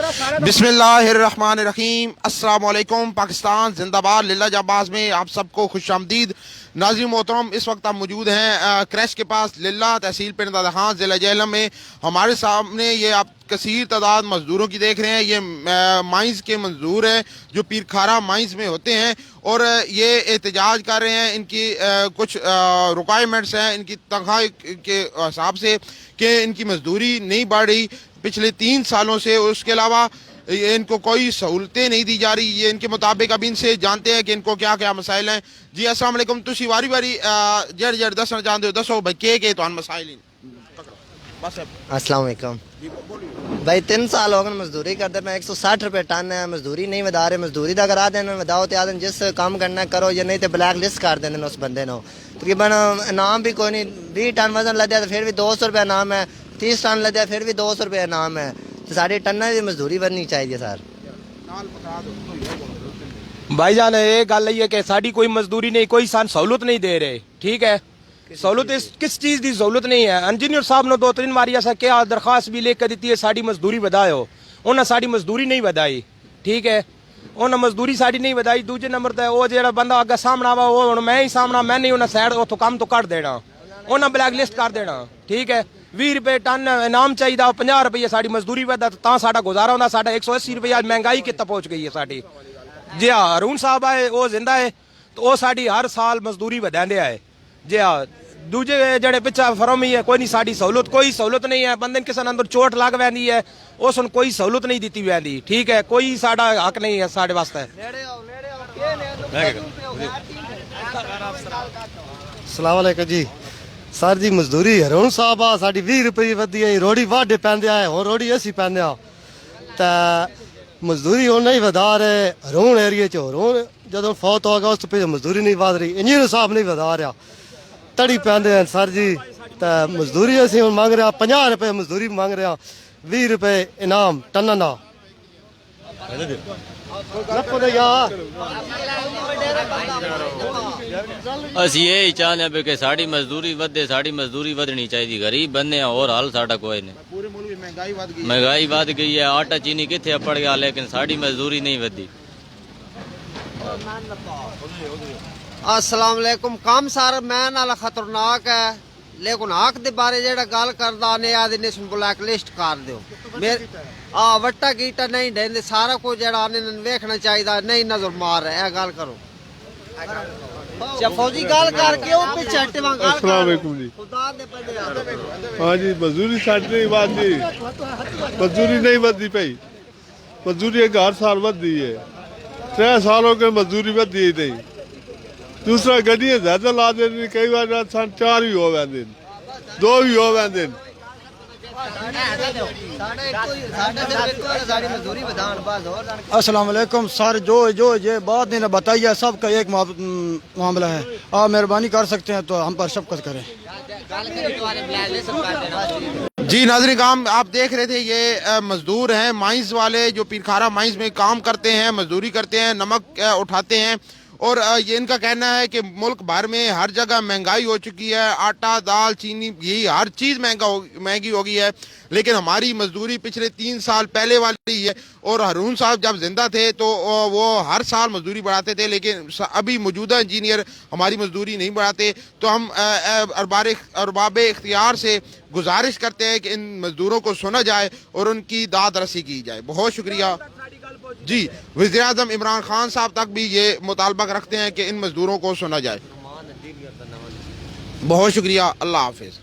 बिस्मिल्लाहिर्रहमानिर्रहीम। अस्सलाम वालेकुम। पाकिस्तान जिंदाबाद। लिल्ला जाबाज में आप सबको खुश आमदीद। नाज़रीन मोहतरम, इस वक्त आप मौजूद हैं क्रैश के पास लिल्ला तहसील पिंड दादा ज़िला जेहलम में। हमारे सामने ये आप कसीर तादाद मज़दूरों की देख रहे हैं। ये माइंस के मज़दूर हैं जो पीरखारा माइंस में होते हैं और ये एहतजाज कर रहे हैं। इनकी कुछ रिक्वायरमेंट्स हैं इनकी तनख्वाह के हिसाब से कि इनकी मजदूरी नहीं बढ़ रही पिछले 3 सालों से। उसके अलावा इनको कोई सहूलतें नहीं दी जा रही। ये इनके मुताबिक अब इनसे जानते हैं कि इनको क्या क्या मसाइल हैं। जी अस्सलाम वालेकुम। तुसी वारी वारी जड़ जड़ दसना चाहते हो, दसो भाई के तो मसाइल बस। अस्सलाम वालेकुम भाई, 3 साल हो गए मजदूरी करते पे। 160 रुपये टन है, मजदूरी नहीं वधा रहे। मजदूरी तो करा देना, वधाओ तो आदन जिस काम करना करो, या नहीं तो ब्लैक लिस्ट कर देने उस बंदे को। तकरीबन इनाम भी कोई नहीं। 20 टन वजन लद्या तो फिर भी 200 रुपये इनाम है। 30 टन लद्या फिर भी 200 रुपये इनाम है। तो सारी टन्ना की मजदूरी बननी चाहिए सर। भाई जान ये गल है कि साड़ी कोई मजदूरी नहीं, कोई सान सहूलत नहीं दे रहे। ठीक है, सहूलत किस चीज़ की सहूलत नहीं है। इंजीनियर साहब ने 2-3 बारी ऐसा क्या दरखास्त भी लेकर दी है साड़ी मजदूरी वधाओ, उन्हें साड़ी मजदूरी नहीं वधाई। ठीक है, उन्हें मजदूरी साड़ी नहीं वधाई। दूजे नंबर पर वो जो बंदा अगर सामना वा वो मैं ही सामना, मैं नहीं उन्हें सैड उतो काम तो कर देना, उन्हें ब्लैक लिस्ट कर देना। ठीक है, 20 रुपये टन इनाम चाहिए, 50 रुपये साड़ी मजदूरी वधा तो साडा गुजारा होता। साडा 180 रुपये महंगाई कितना पहुँच गई है साड़ी। जी हाँ, हरून साहब आए वो जिंदा है तो वो साड़ी हर साल मजदूरी वधांदे आए। जी हाँ, दूजे जड़े पिछा फरम ही है कोई नहीं, साड़ी सहूलत कोई सहूलत नहीं है। बंदे किसी अंदर चोट लग वैंदी है उस कोई सहूलत नहीं दी वैंदी। ठीक है, कोई साडा हक नहीं है साढ़े वास्ते। अस्सलाम वालेकुम जी। सर जी मजदूरी हरून साहब आ साड़ी 20 रुपये वधी है। रोड़ी वाढे पैंदे आए हो, रोड़ी असी पैंदे आ तो मजदूरी ਹੁਣ नहीं वधा रहे। हरून एरिए च हरून ਜਦੋਂ फौत हो गया उस पे मजदूरी नहीं वध रही। इंजीनियर साहब नहीं वधा रहा, तड़ी पैंदे हैं सर जी। तो मजदूरी असी ਹੁਣ ਮੰਗ ਰਿਹਾ 50 रुपये मजदूरी ਮੰਗ ਰਿਹਾ, 20 रुपये इनाम टन ਦਾ। ਅਸੀਂ ਇਹ ਚਾਹੁੰਦੇ ਹਾਂ ਕਿ ਸਾਡੀ ਮਜ਼ਦੂਰੀ ਵਧੇ, ਸਾਡੀ ਮਜ਼ਦੂਰੀ ਵਧਣੀ ਚਾਹੀਦੀ। ਗਰੀਬ ਬੰਦੇ ਆ, ਹੋਰ ਹਾਲ ਸਾਡਾ ਕੋਈ ਨਹੀਂ। पूरे मुल्क में महंगाई वध गई है, आटा चीनी कितने पड़ गया, लेकिन साड़ी मजदूरी नहीं वधी। अस्सलाम वालेकुम। काम सारा मैं नाल खतरनाक है, लेकिन हक दे बारे जेड़ा गल करदा ने आदि ने ब्लैक लिस्ट कर दियो। वट्टा गीटा नहीं देंदे, सारा कुछ जेड़ा आने वेखना चाहिए। नहीं नजर मार रहा है, गल करो फौजी गल करके ओ पीछे हटवा गल। अस्सलाम वालेकुम जी। खुदा दे बंदे हाँ जी, मजदूरी साड़ी नहीं बढ़ती, मजदूरी नहीं बढ़ती पई। मजदूरी हर साल बढ़ती है, 3 साल हो गए मजदूरी बढ़ती ही नहीं। दूसरा गड्डियां ज्यादा ला देनी, कई बार 4 भी हो वैंदे, 2 भी हो वैंदे। अस्सलाम वालेकुम सर। जो ये बात नहीं बताइए, सबका एक मामला है। आप मेहरबानी कर सकते हैं तो हम पर शफकत करें। जी नाज़रीन काम आप देख रहे थे, ये मजदूर हैं माइंस वाले जो पीरखारा माइंस में काम करते हैं, मजदूरी करते हैं, नमक उठाते हैं। और ये इनका कहना है कि मुल्क भर में हर जगह महंगाई हो चुकी है, आटा दाल चीनी यही हर चीज़ महंगी हो गई है, लेकिन हमारी मजदूरी पिछले 3 साल पहले वाली है। और हरून साहब जब जिंदा थे तो वो हर साल मजदूरी बढ़ाते थे, लेकिन अभी मौजूदा इंजीनियर हमारी मजदूरी नहीं बढ़ाते। तो हम अरबाब इख्तियार से गुजारिश करते हैं कि इन मजदूरों को सुना जाए और उनकी दाद रसी की जाए। बहुत शुक्रिया जी। वज़ीर आज़म इमरान खान साहब तक भी ये मुतालबा रखते हैं कि इन मजदूरों को सुना जाए। बहुत शुक्रिया, अल्लाह हाफिज़।